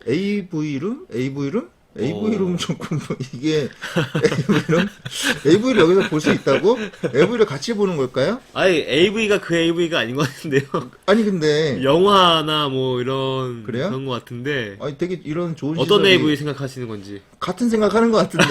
AV룸? AV룸? AV룸 조금 이게 AV룸? AV를 여기서 볼 수 있다고? AV를 같이 보는 걸까요? 아니, AV가 그 AV가 아닌 것 같은데요. 아니 근데 영화나 뭐 이런 그래요? 그런 것 같은데 아니 되게 이런 좋은 어떤 시설이 AV 생각하시는 건지. 같은 생각하는 것 같은데.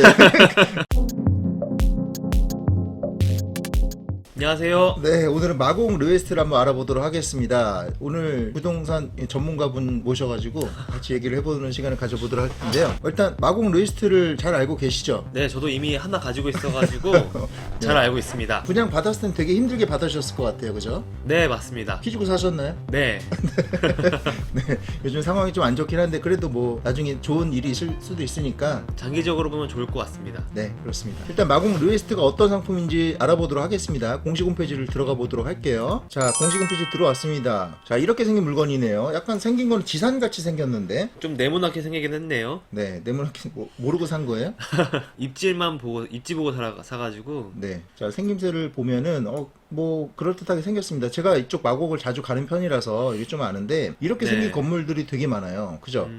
안녕하세요. 네, 오늘은 마공 르웨스트를 한번 알아보도록 하겠습니다. 오늘 부동산 전문가분 모셔가지고 같이 얘기를 해보는 시간을 가져보도록 할 텐데요. 일단 마공 르웨스트를 잘 알고 계시죠? 네, 저도 이미 하나 가지고 있어가지고 잘 알고 있습니다. 분양 받았을 땐 되게 힘들게 받으셨을 것 같아요, 그죠? 네, 맞습니다. 키 주고 사셨나요? 네, 네, 요즘 상황이 좀 안 좋긴 한데 그래도 뭐 나중에 좋은 일이 있을 수도 있으니까 장기적으로 보면 좋을 것 같습니다. 네, 그렇습니다. 일단 마공 르웨스트가 어떤 상품인지 알아보도록 하겠습니다. 공식 홈페이지를 들어가 보도록 할게요. 자, 공식 홈페이지 들어왔습니다. 자, 이렇게 생긴 물건이네요. 약간 생긴 거는 지산같이 생겼는데 좀 네모나게 생기긴 했네요. 네, 네모나게 모르고 산 거예요? 입질만 보고 입지 보고 사가지고. 네, 자, 생김새를 보면은 뭐 그럴듯하게 생겼습니다. 제가 이쪽 마곡을 자주 가는 편이라서 이게 좀 아는데 이렇게 네. 생긴 건물들이 되게 많아요. 그죠?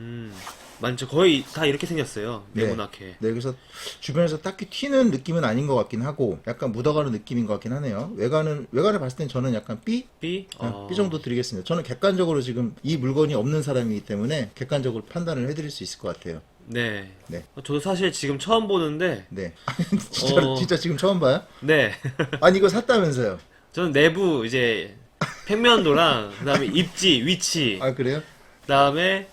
많죠. 거의 다 이렇게 생겼어요. 네. 네모나게. 네, 그래서 주변에서 딱히 튀는 느낌은 아닌 것 같긴 하고 약간 묻어가는 느낌인 것 같긴 하네요. 외관을 봤을 땐 저는 약간 B? B? B 정도 드리겠습니다. 저는 객관적으로 지금 이 물건이 없는 사람이기 때문에 객관적으로 판단을 해드릴 수 있을 것 같아요. 네. 네. 저도 사실 지금 처음 보는데, 네. 진짜 지금 처음 봐요? 네. 아니, 이거 샀다면서요? 저는 내부 이제 평면도랑 그다음에 입지, 위치, 아, 그래요? 그다음에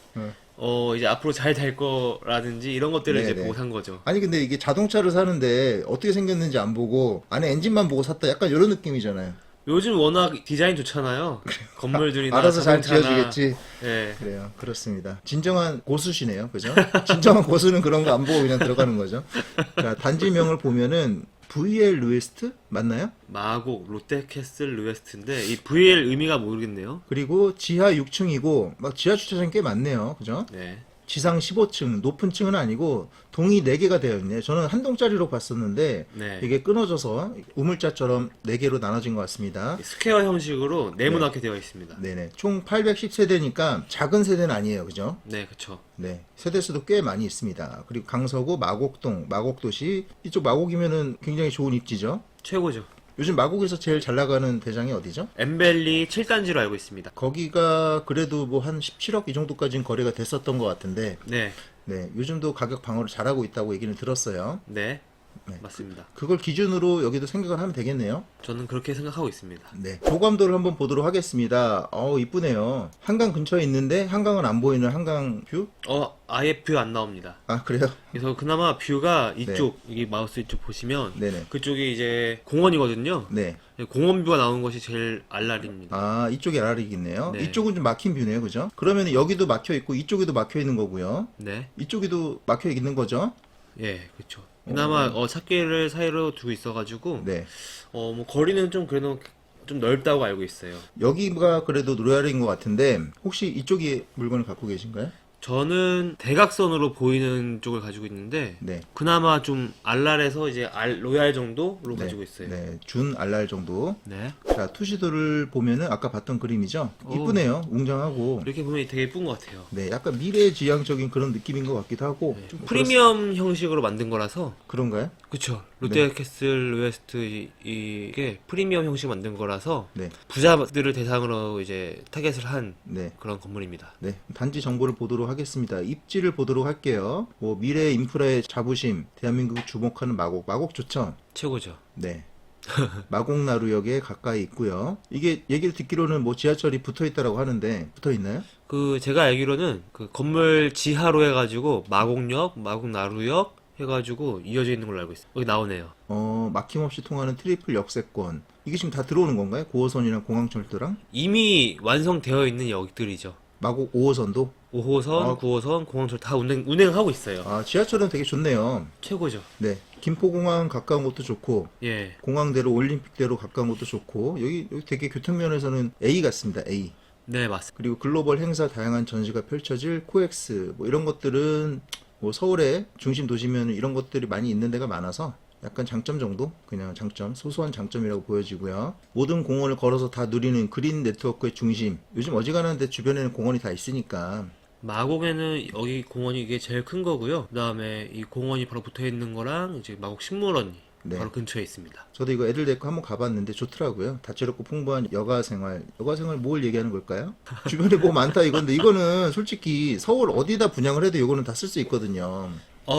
어. 이제 앞으로 잘 될 거라든지 이런 것들을 이제 네네. 보고 산 거죠. 아니, 근데 이게 자동차를 사는데 어떻게 생겼는지 안 보고 안에 엔진만 보고 샀다 약간 이런 느낌이잖아요. 요즘 워낙 디자인 좋잖아요. 건물들이나 알아서 잘 자동차나. 지어주겠지. 네. 그래요. 그렇습니다. 진정한 고수시네요. 그죠? 진정한 고수는 그런 거 안 보고 그냥 들어가는 거죠. 자, 단지명을 보면은 VL 루에스트 맞나요? 마곡, 롯데캐슬 르웨스트인데 이 VL 의미가 모르겠네요. 그리고 지하 6층이고 막 지하 주차장이 꽤 많네요. 그죠? 네. 지상 15층, 높은 층은 아니고 동이 4개가 되어 있네요. 저는 한 동짜리로 봤었는데 네. 이게 끊어져서 우물자처럼 4개로 나눠진 것 같습니다. 스퀘어 형식으로 네모나게 되어 있습니다. 네네. 총 810세대니까 작은 세대는 아니에요. 그죠? 네, 그쵸. 네. 세대수도 꽤 많이 있습니다. 그리고 강서구 마곡동, 마곡도시 이쪽 마곡이면은 굉장히 좋은 입지죠. 최고죠. 요즘 마곡에서 제일 잘 나가는 대장이 어디죠? 엠벨리 7단지로 알고 있습니다. 거기가 그래도 뭐 한 17억 이 정도까지는 거래가 됐었던 것 같은데 네. 네, 요즘도 가격 방어를 잘하고 있다고 얘기는 들었어요. 네. 네. 맞습니다. 그걸 기준으로 여기도 생각을 하면 되겠네요. 저는 그렇게 생각하고 있습니다. 네. 조감도를 한번 보도록 하겠습니다. 이쁘네요. 한강 근처에 있는데 한강은 안 보이는 한강 뷰? 아예 뷰 안 나옵니다. 아, 그래요? 그래서 그나마 뷰가 이쪽, 여기 마우스 이쪽 보시면 네네. 그쪽이 이제 공원이거든요. 네. 공원 뷰가 나오는 것이 제일 알랄입니다. 아, 이쪽이 아라리겠네요. 네. 이쪽은 좀 막힌 뷰네요. 그죠? 그러면 여기도 막혀 있고 이쪽에도 막혀 있는 거고요. 네. 이쪽에도 막혀 있는 거죠? 예, 그렇죠. 그나마 찾기를 사이로 두고 있어가지고 네. 뭐 거리는 좀 그래도 좀 넓다고 알고 있어요. 여기가 그래도 로얄인 것 같은데 혹시 이쪽이 물건을 갖고 계신가요? 저는 대각선으로 보이는 쪽을 가지고 있는데 네. 그나마 좀 알랄에서 이제 로얄 정도로 가지고 있어요. 네. 준 알랄 정도. 네. 자, 투시도를 보면은 아까 봤던 그림이죠? 오. 이쁘네요. 웅장하고. 이렇게 보면 되게 예쁜 것 같아요. 네, 약간 미래지향적인 그런 느낌인 것 같기도 하고. 좀 뭐 프리미엄 형식으로 만든 거라서 그런가요? 그쵸. 롯데캐슬 웨스트 이게 프리미엄 형식 만든 거라서 네. 부자들을 대상으로 이제 타겟을 한 네. 그런 건물입니다. 네, 단지 정보를 보도록 하겠습니다. 입지를 보도록 할게요. 뭐 미래 인프라의 자부심, 대한민국이 주목하는 마곡 좋죠? 최고죠. 네. 마곡나루역에 가까이 있고요. 이게 얘기를 듣기로는 뭐 지하철이 붙어 있다라고 하는데 붙어 있나요? 제가 알기로는 그 건물 지하로 해가지고 마곡역, 마곡나루역 해가지고 이어져 있는 걸로 알고 있어요. 여기 나오네요. 막힘없이 통하는 트리플 역세권. 이게 지금 다 들어오는 건가요? 9호선이랑 공항철도랑? 이미 완성되어 있는 역들이죠. 마곡 5호선도? 5호선, 9호선, 공항철 다 운행하고 있어요. 아, 지하철은 되게 좋네요. 최고죠. 네. 김포공항 가까운 것도 좋고, 예. 공항대로 올림픽대로 가까운 것도 좋고, 여기 되게 교통면에서는 A 같습니다. A. 네, 맞습니다. 그리고 글로벌 행사 다양한 전시가 펼쳐질 코엑스 뭐 이런 것들은 뭐 서울의 중심 도시면 이런 것들이 많이 있는 데가 많아서 약간 장점 정도? 그냥 장점, 소소한 장점이라고 보여지고요. 모든 공원을 걸어서 다 누리는 그린 네트워크의 중심. 요즘 어지간한데 주변에는 공원이 다 있으니까 마곡에는 여기 공원이 이게 제일 큰 거고요. 그다음에 이 공원이 바로 붙어 있는 거랑 이제 마곡 식물원이 네. 바로 근처에 있습니다. 저도 이거 애들 데리고 한번 가봤는데 좋더라고요. 다채롭고 풍부한 여가생활. 여가생활 뭘 얘기하는 걸까요? 주변에 뭐 많다 이건데 이거는 솔직히 서울 어디다 분양을 해도 이거는 다 쓸 수 있거든요.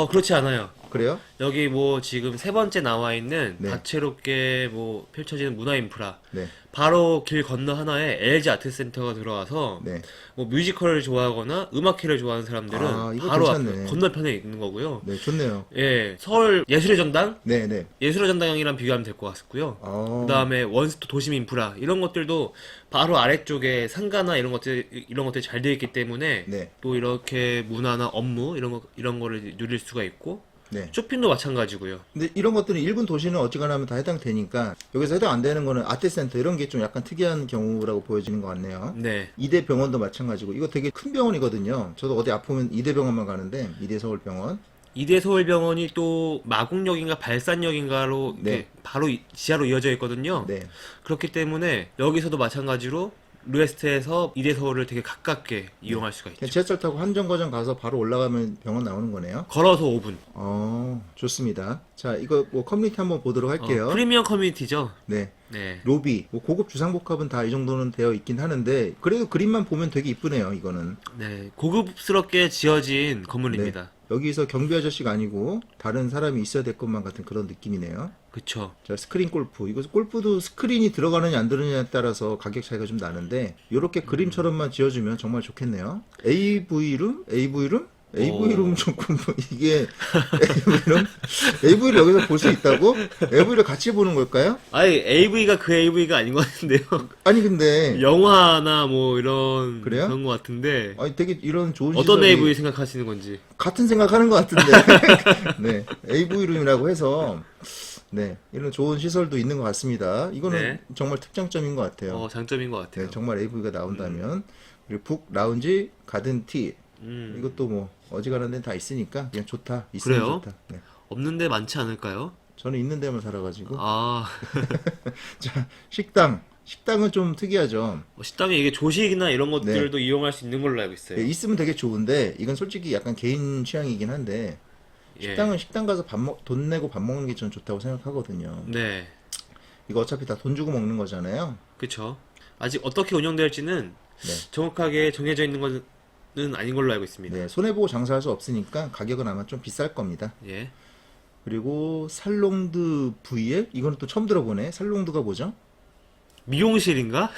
그렇지 않아요. 그래요? 여기 뭐 지금 세 번째 나와 있는 네. 다채롭게 뭐 펼쳐지는 문화 인프라. 네. 바로 길 건너 하나에 LG 아트센터가 들어와서 네. 뭐 뮤지컬을 좋아하거나 음악회를 좋아하는 사람들은 아, 이거 바로 괜찮네. 앞에 건너편에 있는 거고요. 네, 좋네요. 예, 서울 예술의 전당? 네, 네. 예술의 전당이랑 비교하면 될 것 같고요. 어, 그다음에 원스톱 도심 인프라 이런 것들도 바로 아래쪽에 상가나 이런 것들이 잘 되어 있기 때문에 네. 또 이렇게 문화나 업무 이런 거를 누릴 수가 있고 네. 쇼핑도 마찬가지고요. 근데 이런 것들은 일군 도시는 어지간하면 다 해당되니까 여기서 해당 안 되는 거는 아트센터 이런 게 좀 약간 특이한 경우라고 보여지는 것 같네요. 네. 이대 병원도 마찬가지고 이거 되게 큰 병원이거든요. 저도 어디 아프면 이대 병원만 가는데 이대 서울병원. 이대 서울병원이 또 마곡역인가 발산역인가로 네. 이렇게 바로 지하로 이어져 있거든요. 네. 그렇기 때문에 여기서도 마찬가지로 루에스트에서 이대 서울을 되게 가깝게 이용할 수가 있죠. 그냥 지하철 타고 한정거장 가서 바로 올라가면 병원 나오는 거네요. 걸어서 5분. 좋습니다. 자, 이거 뭐 커뮤니티 한번 보도록 할게요. 프리미엄 커뮤니티죠. 네. 네. 로비, 뭐 고급 주상복합은 다 이 정도는 되어 있긴 하는데 그래도 그림만 보면 되게 이쁘네요. 이거는. 네. 고급스럽게 지어진 건물입니다. 네. 여기서 경비 아저씨가 아니고 다른 사람이 있어야 될 것만 같은 그런 느낌이네요. 그쵸. 자, 스크린 골프. 이거 골프도 스크린이 들어가느냐 안 들어가느냐에 따라서 가격 차이가 좀 나는데 이렇게 그림처럼만 지어주면 정말 좋겠네요. AV룸? AV룸? AV룸 조금 이게 AV를 여기서 볼 수 있다고? AV를 같이 보는 걸까요? 아니, AV가 그 AV가 아닌 것 같은데요. 아니 근데 영화나 뭐 이런 그래요? 그런 것 같은데 아니 되게 이런 좋은 어떤 시설이 AV 생각하시는 건지. 같은 생각하는 것 같은데 네 AV룸이라고 해서 네 이런 좋은 시설도 있는 것 같습니다. 이거는 네. 정말 특장점인 것 같아요. 장점인 것 같아요. 네, 정말 AV가 나온다면 그리고 북 라운지 가든티 이것도 뭐 어지간한 데는 다 있으니까 그냥 좋다. 있으면 그래요? 좋다. 네. 없는데 많지 않을까요? 저는 있는 데만 살아가지고 아, 자 식당은 좀 특이하죠. 식당에 이게 조식이나 이런 것들도 이용할 수 있는 걸로 알고 있어요. 네, 있으면 되게 좋은데 이건 솔직히 약간 개인 취향이긴 한데 예. 식당은 식당 가서 돈 내고 밥 먹는 게 저는 좋다고 생각하거든요. 네, 이거 어차피 다 돈 주고 먹는 거잖아요. 그쵸. 아직 어떻게 운영될지는 네. 정확하게 정해져 있는 것은 아닌 걸로 알고 있습니다. 네, 손해보고 장사할 수 없으니까 가격은 아마 좀 비쌀 겁니다. 예. 그리고 살롱드 V에 이거는 또 처음 들어보네. 살롱드가 뭐죠? 미용실인가?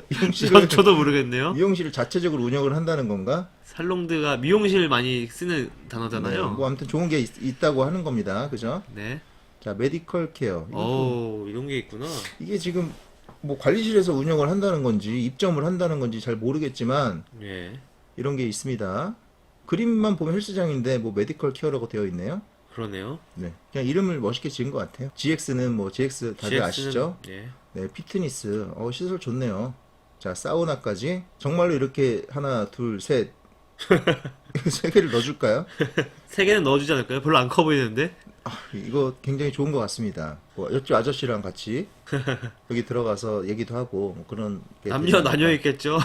미용실을 저도 모르겠네요. 미용실을 자체적으로 운영을 한다는 건가? 살롱드가 미용실 많이 쓰는 단어잖아요. 네, 뭐 아무튼 좋은 게 있다고 하는 겁니다. 그죠? 네. 자, 메디컬 케어. 이런 게 있구나. 이게 지금 뭐 관리실에서 운영을 한다는 건지 입점을 한다는 건지 잘 모르겠지만 예. 이런 게 있습니다. 그림만 보면 헬스장인데 뭐 메디컬 케어라고 되어 있네요. 그러네요. 네. 그냥 이름을 멋있게 지은 것 같아요. GX는 뭐 GX 다들 GX 는, 아시죠? 예. 네, 피트니스. 시설 좋네요. 자, 사우나까지. 정말로 이렇게 하나, 둘, 셋. 세 개를 넣어줄까요? 3개는 넣어주지 않을까요? 별로 안 커 보이는데? 이거 굉장히 좋은 것 같습니다. 뭐 옆집 아저씨랑 같이 여기 들어가서 얘기도 하고 뭐 그런 게 남녀 되지 나뉘어 않을까. 있겠죠?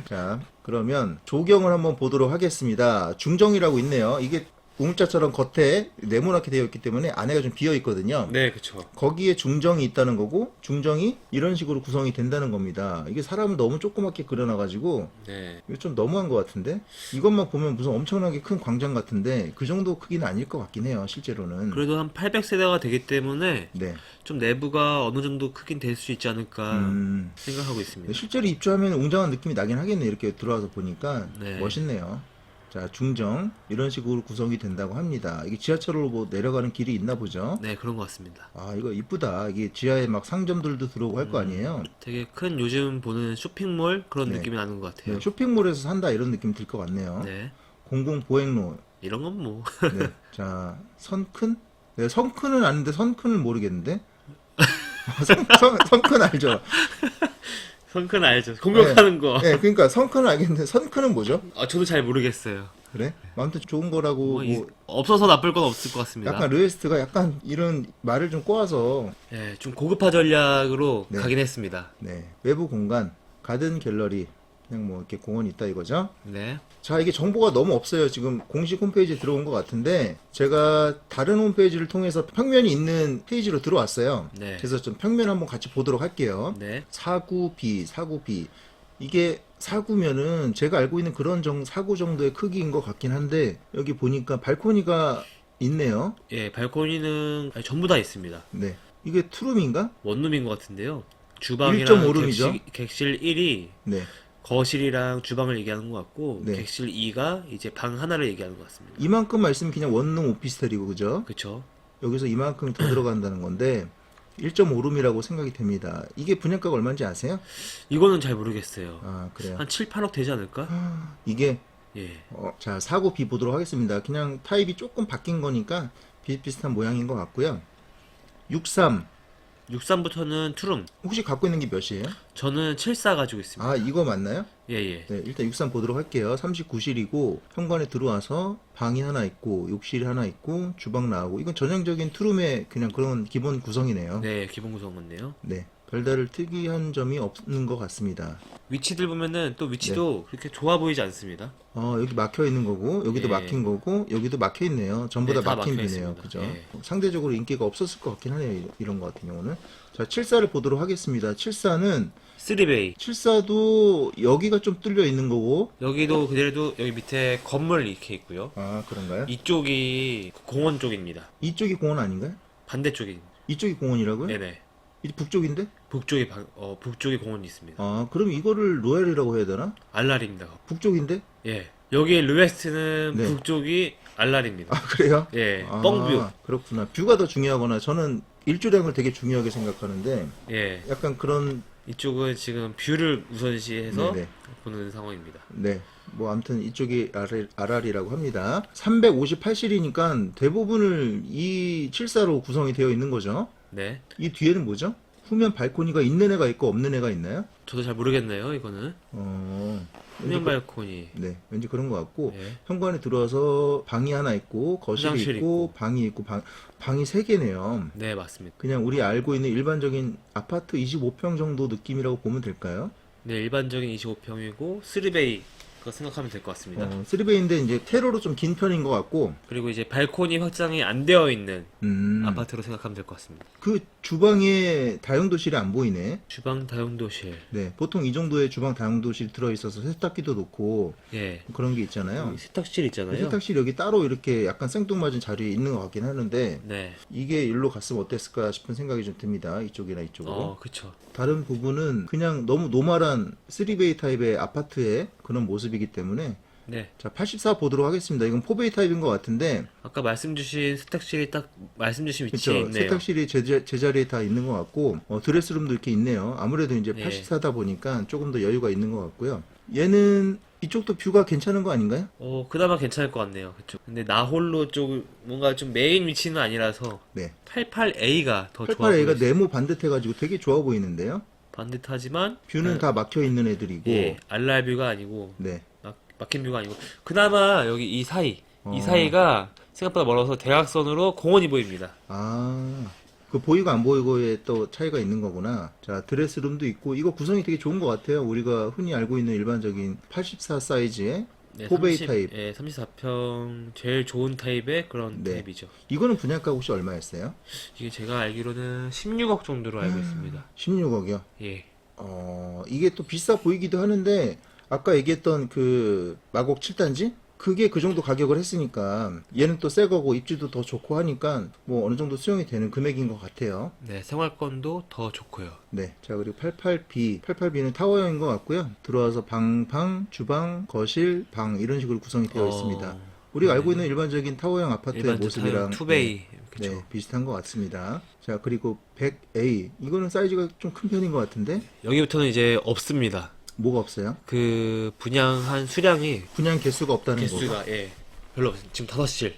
자, 그러면 조경을 한번 보도록 하겠습니다. 중정이라고 있네요. 이게 우물자처럼 겉에 네모나게 되어 있기 때문에 안에가 좀 비어 있거든요. 네, 그쵸. 거기에 중정이 있다는 거고 중정이 이런 식으로 구성이 된다는 겁니다. 이게 사람을 너무 조그맣게 그려놔가지고 네. 이거 좀 너무한 것 같은데 이것만 보면 무슨 엄청나게 큰 광장 같은데 그 정도 크기는 아닐 것 같긴 해요. 실제로는. 그래도 한 800세대가 되기 때문에 네. 좀 내부가 어느 정도 크긴 될 수 있지 않을까 음. 생각하고 있습니다. 실제로 입주하면 웅장한 느낌이 나긴 하겠네. 이렇게 들어와서 보니까 네. 멋있네요. 자, 중정 이런 식으로 구성이 된다고 합니다. 이게 지하철로 뭐 내려가는 길이 있나 보죠. 네, 그런 것 같습니다. 이거 이쁘다. 이게 지하에 막 상점들도 들어오고 할 거 아니에요. 되게 큰 요즘 보는 쇼핑몰 그런 네. 느낌이 나는 것 같아요. 네, 쇼핑몰에서 산다 이런 느낌 들 것 같네요. 네. 공공보행로. 이런 건 뭐. 네. 자, 선큰? 네, 성큰은 아는데 선큰은 모르겠는데. 성큰 알죠? 선큰 알죠? 공격하는 거. 네, 그러니까 성큰은 알겠는데 선큰은 뭐죠? 저도 잘 모르겠어요. 그래? 아무튼 좋은 거라고 뭐 없어서 나쁠 건 없을 것 같습니다. 약간 르에스트가 약간 이런 말을 좀 꼬아서 좀 고급화 전략으로 네. 가긴 했습니다. 네, 외부 공간 가든 갤러리 그냥 뭐 이렇게 공원이 있다 이거죠. 네. 자, 이게 정보가 너무 없어요. 지금 공식 홈페이지에 들어온 것 같은데 제가 다른 홈페이지를 통해서 평면이 있는 페이지로 들어왔어요. 네. 그래서 좀 평면 한번 같이 보도록 할게요. 네. 사구 B 이게 사구면은 제가 알고 있는 그런 사구 정도의 크기인 것 같긴 한데 여기 보니까 발코니가 있네요. 예, 발코니는 아니, 전부 다 있습니다. 네, 이게 투룸인가? 원룸인 것 같은데요. 주방이랑 1.5룸이죠? 객실 1이 네, 거실이랑 주방을 얘기하는 것 같고 네. 객실 2가 이제 방 하나를 얘기하는 것 같습니다. 이만큼 말씀이 그냥 원룸 오피스텔이고 그죠? 그쵸? 여기서 이만큼 더 들어간다는 건데 1.5룸이라고 생각이 됩니다. 이게 분양가가 얼마인지 아세요? 이거는 잘 모르겠어요. 아, 그래요. 한 7, 8억 되지 않을까? 이게 예. 자, 사고 B 보도록 하겠습니다. 그냥 타입이 조금 바뀐 거니까 비슷비슷한 모양인 것 같고요. 63 63부터는 투룸. 혹시 갖고 있는 게 몇이에요? 저는 74 가지고 있습니다. 아, 이거 맞나요? 예, 예. 네, 일단 63 보도록 할게요. 39실이고 현관에 들어와서 방이 하나 있고 욕실이 하나 있고 주방 나오고 이건 전형적인 투룸의 그냥 그런 기본 구성이네요. 네, 기본 구성 같네요. 네, 별다른 특이한 점이 없는 것 같습니다. 위치들 보면은 또 위치도 네. 그렇게 좋아 보이지 않습니다. 여기 막혀 있는 거고 여기도 예. 막힌 거고 여기도 막혀 있네요. 전부 네, 다 다 막힌 막혀 비네요. 있습니다. 그죠? 예. 상대적으로 인기가 없었을 것 같긴 하네요. 이런 거 같은 경우는. 자, 74를 보도록 하겠습니다. 74는 3베이. 74도 여기가 좀 뚫려 있는 거고. 여기도 그대로 여기 밑에 건물 이렇게 있고요. 아, 그런가요? 이쪽이 공원 쪽입니다. 이쪽이 공원 아닌가요? 반대쪽이. 이쪽이 공원이라고요? 네네. 이 북쪽인데? 북쪽에 공원이 있습니다. 아, 그럼 이거를 로얄이라고 해야 되나? 알랄입니다. 북쪽인데? 예. 여기 르웨스트는 네. 북쪽이 알랄입니다. 아, 그래요? 예. 아, 뻥뷰. 그렇구나. 뷰가 더 중요하거나 저는 일조량을 되게 중요하게 생각하는데 예. 약간 그런 이쪽은 지금 뷰를 우선시해서 네네. 보는 상황입니다. 네. 뭐 아무튼 이쪽이 RR이라고 합니다. 358실이니까 대부분을 이 74로 구성이 되어 있는 거죠. 네. 이 뒤에는 뭐죠? 후면 발코니가 있는 애가 있고 없는 애가 있나요? 저도 잘 모르겠네요, 이거는. 왠지 후면 발코니. 네, 왠지 그런 것 같고 예. 현관에 들어와서 방이 하나 있고 거실이 화장실 있고 방이 있고 방이 3개네요. 네, 맞습니다. 그냥 우리 알고 있는 일반적인 아파트 25평 정도 느낌이라고 보면 될까요? 네, 일반적인 25평이고 3베이 거 생각하면 될 것 같습니다. 3베이인데 이제 세로로 좀 긴 편인 것 같고 그리고 이제 발코니 확장이 안 되어 있는 아파트로 생각하면 될 것 같습니다. 그 주방에 다용도실이 안 보이네. 주방 다용도실. 네, 보통 이 정도의 주방 다용도실 들어있어서 세탁기도 놓고 예. 그런 게 있잖아요. 세탁실 있잖아요. 세탁실 여기 따로 이렇게 약간 생뚱맞은 자리에 있는 것 같긴 하는데 네. 이게 일로 갔으면 어땠을까 싶은 생각이 좀 듭니다. 이쪽이나 이쪽으로. 그쵸. 다른 부분은 그냥 너무 노멀한 3베이 타입의 아파트의 그런 모습이기 때문에 네. 자, 84 보도록 하겠습니다. 이건 4베이 타입인 것 같은데 아까 말씀 주신 세탁실이 딱 말씀 주신 위치에 그렇죠. 있네요. 세탁실이 제자리에 다 있는 것 같고 드레스룸도 이렇게 있네요. 아무래도 이제 네. 84다 보니까 조금 더 여유가 있는 것 같고요. 얘는 이쪽도 뷰가 괜찮은 거 아닌가요? 그나마 괜찮을 것 같네요. 그쪽. 근데 나홀로 쪽 뭔가 좀 메인 위치는 아니라서 네. 88A가 더 좋아 88A가 보여요. 네모 반듯해가지고 되게 좋아 보이는데요. 반듯하지만 뷰는 다 막혀 있는 애들이고. 예, 알랄 뷰가 아니고 네. 막힌 뷰가 아니고 그나마 여기 이 어. 사이가 생각보다 멀어서 대각선으로 공원이 보입니다. 아, 그 보이고 안 보이고에 또 차이가 있는 거구나. 자, 드레스룸도 있고 이거 구성이 되게 좋은 것 같아요. 우리가 흔히 알고 있는 일반적인 84 사이즈의 네, 4베이 타입. 예, 34평 제일 좋은 타입의 그런 네. 타입이죠. 이거는 분양가 혹시 얼마였어요? 이게 제가 알기로는 16억 정도로 알고 있습니다. 16억이요. 예. 이게 또 비싸 보이기도 하는데 아까 얘기했던 그 마곡 7단지? 그게 그 정도 가격을 했으니까 얘는 또 새 거고 입지도 더 좋고 하니까 뭐 어느 정도 수용이 되는 금액인 것 같아요. 네, 생활권도 더 좋고요. 네. 자, 그리고 88B는 타워형인 것 같고요. 들어와서 방, 주방, 거실, 방 이런 식으로 구성이 되어 있습니다. 우리가 알고 있는 일반적인 타워형 아파트의 일반 모습이랑 투베이. 그쵸. 네, 비슷한 것 같습니다. 자, 그리고 100A 이거는 사이즈가 좀 큰 편인 것 같은데 여기부터는 이제 없습니다. 뭐가 없어요? 그 분양한 수량이 분양 개수가 없다는 거고. 개수가 예 별로 없어요. 지금 5실.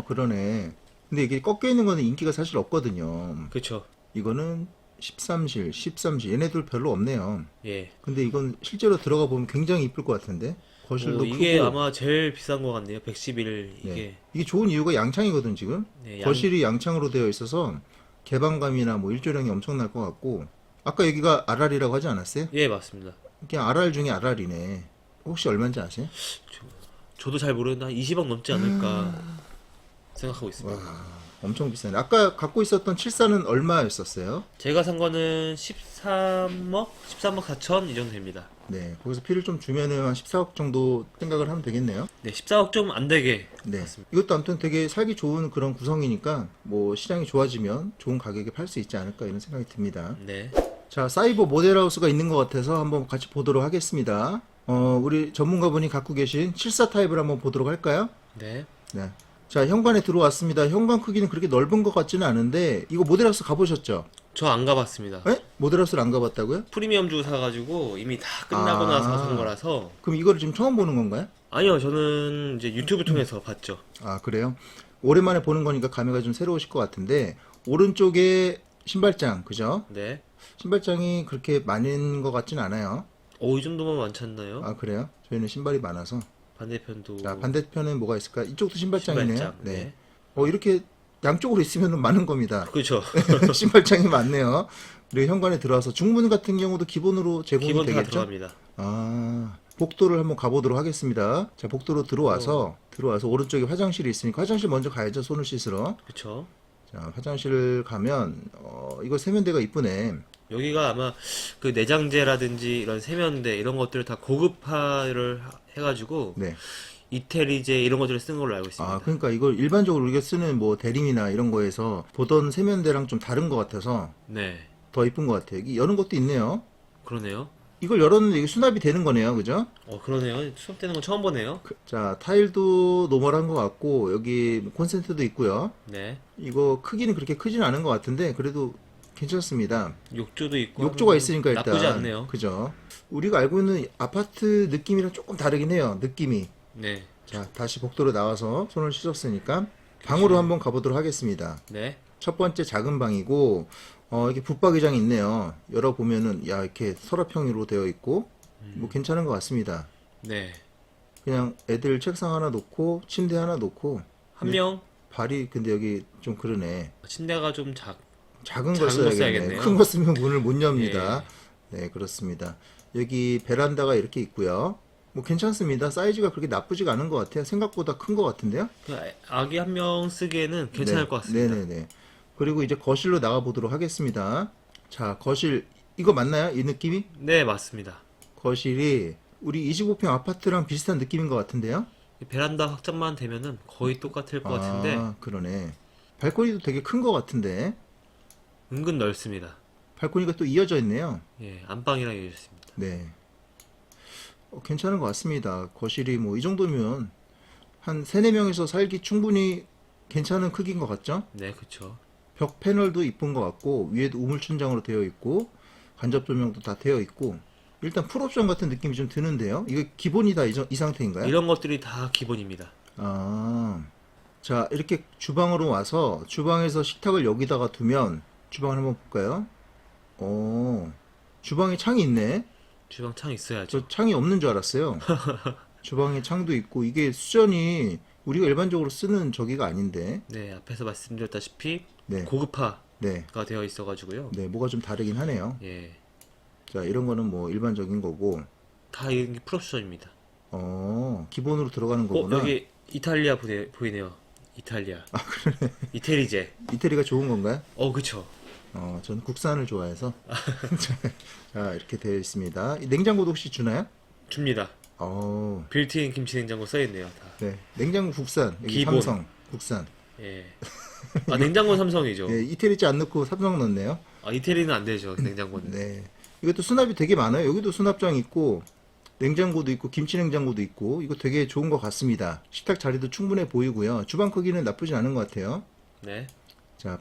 그러네. 근데 이게 꺾여 있는 거는 인기가 사실 없거든요. 그렇죠. 이거는 13실 얘네들 별로 없네요. 예. 근데 이건 실제로 들어가 보면 굉장히 이쁠 것 같은데. 거실도 이게 크고. 아마 제일 비싼 것 같네요. 111 이게. 네. 이게 좋은 이유가 양창이거든 지금. 네, 거실이 양창으로 되어 있어서 개방감이나 뭐 일조량이 엄청날 것 같고. 아까 여기가 RR이라고 하지 않았어요? 예, 맞습니다. 이게 RR 중에 RR이네. 혹시 얼마인지 아세요? 저도 잘 모르는데 한 20억 넘지 않을까 생각하고 있습니다. 엄청 비싸네. 아까 갖고 있었던 74는 얼마였었어요? 제가 산 거는 13억? 13억 4천 이 정도 됩니다. 네, 거기서 피를 좀 주면은 한 14억 정도 생각을 하면 되겠네요. 네, 14억 좀 안 되게. 네. 맞습니다. 이것도 아무튼 되게 살기 좋은 그런 구성이니까 뭐 시장이 좋아지면 좋은 가격에 팔 수 있지 않을까 이런 생각이 듭니다. 네. 자, 사이버 모델하우스가 있는 것 같아서 한번 같이 보도록 하겠습니다. 우리 전문가분이 갖고 계신 74 타입을 한번 보도록 할까요? 네. 네. 자, 현관에 들어왔습니다. 현관 크기는 그렇게 넓은 것 같지는 않은데 이거 모델하우스 가보셨죠? 저 안 가봤습니다. 에? 모델하우스를 안 가봤다고요? 프리미엄 주 사가지고 이미 다 끝나고 아. 나서 산 거라서. 그럼 이거를 지금 처음 보는 건가요? 아니요, 저는 이제 유튜브 통해서 봤죠. 아, 그래요? 오랜만에 보는 거니까 감회가 좀 새로우실 것 같은데 오른쪽에 신발장, 그죠? 네. 신발장이 그렇게 많은 것 같진 않아요. 오, 이 정도면 많지 않나요? 아, 그래요? 저희는 신발이 많아서. 반대편도. 자, 반대편은 뭐가 있을까? 이쪽도 신발장이네요. 신발장, 네. 네. 이렇게 양쪽으로 있으면 많은 겁니다. 그렇죠. 신발장이 많네요. 그리고 현관에 들어와서 중문 같은 경우도 기본으로 제공이 기본 다 되겠죠? 들어갑니다. 아, 복도를 한번 가보도록 하겠습니다. 자, 복도로 들어와서 오른쪽에 화장실이 있으니까 화장실 먼저 가야죠. 손을 씻으러. 그렇죠. 자, 화장실을 가면 이거 세면대가 이쁘네. 여기가 아마 그 내장재라든지 이런 세면대 이런 것들을 다 고급화를 해가지고 네. 이태리제 이런 것들을 쓴 걸로 알고 있습니다. 아, 그러니까 이걸 일반적으로 우리가 쓰는 뭐 대림이나 이런 거에서 보던 세면대랑 좀 다른 것 같아서 네, 더 이쁜 것 같아요. 여기 여는 것도 있네요. 그러네요. 이걸 열었는데 이게 수납이 되는 거네요. 그죠? 그러네요. 수업되는 건 처음 보네요. 자, 타일도 노멀한 것 같고 여기 콘센트도 있고요. 네, 이거 크기는 그렇게 크진 않은 것 같은데 그래도 괜찮습니다. 욕조도 있고 욕조가 하면은 있으니까 일단 나쁘지 않네요. 그죠? 우리가 알고 있는 아파트 느낌이랑 조금 다르긴 해요. 느낌이. 네, 자, 다시 복도로 나와서 손을 씻었으니까 방으로 한번 가보도록 하겠습니다. 네, 첫 번째 작은 방이고 이렇게 붙박이장이 있네요. 열어보면은 야, 이렇게 서랍형으로 되어 있고 뭐 괜찮은 것 같습니다. 네. 그냥 애들 책상 하나 놓고 침대 하나 놓고 한 명 발이 근데 여기 좀 그러네. 침대가 좀 작은 걸 작은 거 써야겠네. 써야겠네요. 큰 거 쓰면 문을 못 엽니다. 네, 그렇습니다. 여기 베란다가 이렇게 있고요. 뭐 괜찮습니다. 사이즈가 그렇게 나쁘지가 않은 것 같아요. 생각보다 큰 것 같은데요? 그 아기 한 명 쓰기에는 괜찮을 네, 것 같습니다. 네네네. 그리고 이제 거실로 나가 보도록 하겠습니다. 자, 거실 이거 맞나요? 이 느낌이? 네, 맞습니다. 거실이 우리 25평 아파트랑 비슷한 느낌인 것 같은데요? 이 베란다 확장만 되면은 거의 똑같을 것 같은데 아, 그러네. 발코니도 되게 큰 것 같은데 은근 넓습니다. 발코니가 또 이어져 있네요. 예, 안방이랑 이어졌습니다. 네. 괜찮은 것 같습니다. 거실이 뭐 이 정도면 한 3, 4명이서 살기 충분히 괜찮은 크기인 것 같죠? 네, 그렇죠. 벽 패널도 이쁜 것 같고 위에도 우물천장으로 되어 있고 간접 조명도 다 되어 있고 일단 풀옵션 같은 느낌이 좀 드는데요. 이거 기본이 다 이 상태인가요? 이런 것들이 다 기본입니다. 아, 자, 이렇게 주방으로 와서 주방에서 식탁을 여기다가 두면 주방을 한번 볼까요? 주방에 창이 있네. 주방 창 있어야죠. 저 창이 없는 줄 알았어요. 주방에 창도 있고 이게 수전이 우리가 일반적으로 쓰는 저기가 아닌데. 네, 앞에서 말씀드렸다시피 네, 고급화가 네, 되어 있어가지고요. 네, 뭐가 좀 다르긴 하네요. 예, 자, 이런 거는 뭐 일반적인 거고. 다 이런 게 풀옵션입니다. 기본으로 들어가는 거구나. 여기 이탈리아 보이네요. 이탈리아. 아, 그러네. 이태리제. 이태리가 좋은 건가요? 그쵸. 저는 국산을 좋아해서. 자, 이렇게 되어 있습니다. 이 냉장고도 혹시 주나요? 줍니다. 빌트인 김치 냉장고 써있네요. 다. 네. 냉장고 국산. 여기 기본. 삼성. 국산. 예. 냉장고 삼성이죠. 네, 이태리지 안 넣고 삼성 넣네요. 이태리는 안 되죠. 냉장고는. 네. 이것도 수납이 되게 많아요. 여기도 수납장 있고, 냉장고도 있고, 김치 냉장고도 있고, 이거 되게 좋은 것 같습니다. 식탁 자리도 충분해 보이고요. 주방 크기는 나쁘지 않은 것 같아요. 네. 자,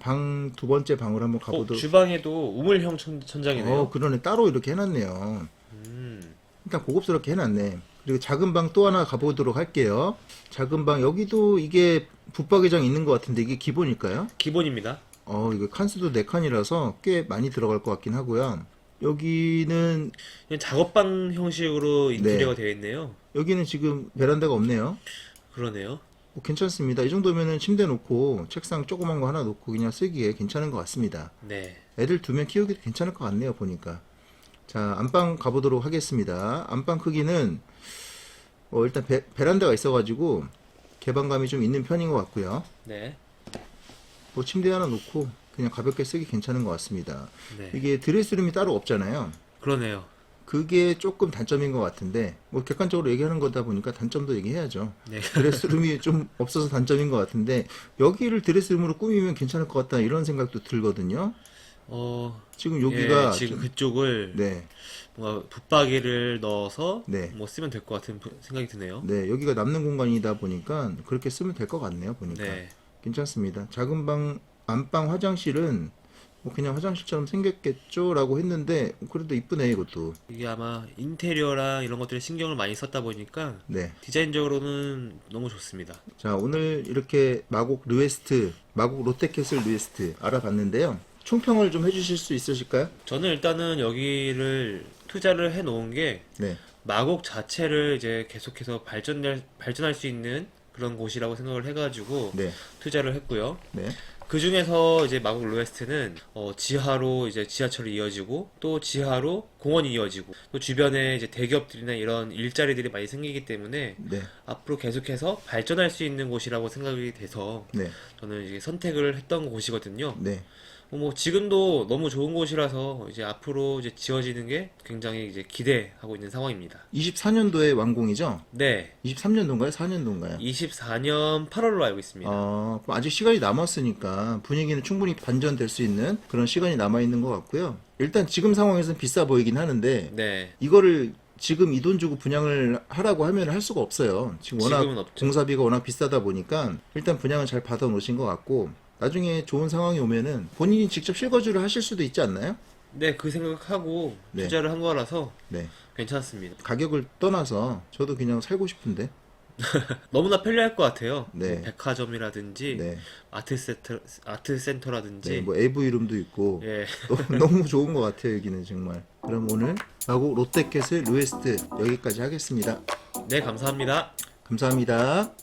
두 번째 방으로 한번 가보도록. 주방에도 우물형 천장이네요. 그러네. 따로 이렇게 해놨네요. 음. 일단 고급스럽게 해놨네. 그리고 작은 방 또 하나 가보도록 할게요. 작은 방, 여기도 이게 붙박이장 있는 것 같은데 이게 기본일까요? 기본입니다. 이거 칸수도 4칸이라서 꽤 많이 들어갈 것 같긴 하고요. 여기는, 그냥 작업방 형식으로 인테리어가 되어 있네요. 여기는 지금 베란다가 없네요. 그러네요. 괜찮습니다. 이 정도면은 침대 놓고 책상 조그만 거 하나 놓고 그냥 쓰기에 괜찮은 것 같습니다. 네. 애들 두면 키우기도 괜찮을 것 같네요, 보니까. 자, 안방 가보도록 하겠습니다. 안방 크기는 일단 베란다가 있어가지고 개방감이 좀 있는 편인 것 같고요. 네. 뭐 침대 하나 놓고 그냥 가볍게 쓰기 괜찮은 것 같습니다. 네. 이게 드레스룸이 따로 없잖아요. 그러네요. 그게 조금 단점인 것 같은데 뭐 객관적으로 얘기하는 거다 보니까 단점도 얘기해야죠. 네. 드레스룸이 좀 없어서 단점인 것 같은데 여기를 드레스룸으로 꾸미면 괜찮을 것 같다 이런 생각도 들거든요. 지금 여기가 지금 좀- 그쪽을 네, 뭔가 붙박이를 넣어서 네. 뭐 쓰면 될 것 같은 생각이 드네요. 네, 여기가 남는 공간이다 보니까 그렇게 쓰면 될 것 같네요. 보니까 네. 괜찮습니다. 작은 방, 안방 화장실은 뭐 그냥 화장실처럼 생겼겠죠라고 했는데 그래도 이쁘네 이것도. 이게 아마 인테리어랑 이런 것들에 신경을 많이 썼다 보니까 네. 디자인적으로는 너무 좋습니다. 자, 오늘 이렇게 마곡 롯데캐슬 르웨스트 알아봤는데요. 총평을 좀 해주실 수 있으실까요? 저는 일단은 여기를 투자를 해 놓은 게 네, 마곡 자체를 이제 계속해서 발전할 수 있는 그런 곳이라고 생각을 해가지고 네, 투자를 했고요. 네, 그 중에서 이제 마곡 로에스트는 지하로 이제 지하철이 이어지고 또 지하로 공원이 이어지고 또 주변에 이제 대기업들이나 이런 일자리들이 많이 생기기 때문에 네, 앞으로 계속해서 발전할 수 있는 곳이라고 생각이 돼서 네, 저는 이제 선택을 했던 곳이거든요. 네. 뭐 지금도 너무 좋은 곳이라서 이제 앞으로 이제 지어지는 게 굉장히 이제 기대하고 있는 상황입니다. 24년도에 완공이죠? 네, 23년도인가요? 4년도인가요? 24년 8월로 알고 있습니다. 그럼 아직 시간이 남았으니까 분위기는 충분히 반전될 수 있는 그런 시간이 남아있는 것 같고요. 일단 지금 상황에서는 비싸 보이긴 하는데 네, 이거를 지금 이 돈 주고 분양을 하라고 하면 할 수가 없어요. 지금 워낙 지금은 없죠. 공사비가 워낙 비싸다 보니까 일단 분양은 잘 받아 놓으신 것 같고 나중에 좋은 상황이 오면은 본인이 직접 실거주를 하실 수도 있지 않나요? 네, 그 생각하고 네. 투자를 한 거라서 네. 괜찮습니다. 가격을 떠나서 저도 그냥 살고 싶은데. 너무나 편리할 것 같아요. 네. 뭐 백화점이라든지 네. 아트 센터라든지 네. 뭐 AV룸도 있고 예. 너무 좋은 것 같아요 여기는 정말. 그럼 오늘 마곡 롯데캐슬 르웨스트 여기까지 하겠습니다. 네, 감사합니다. 감사합니다.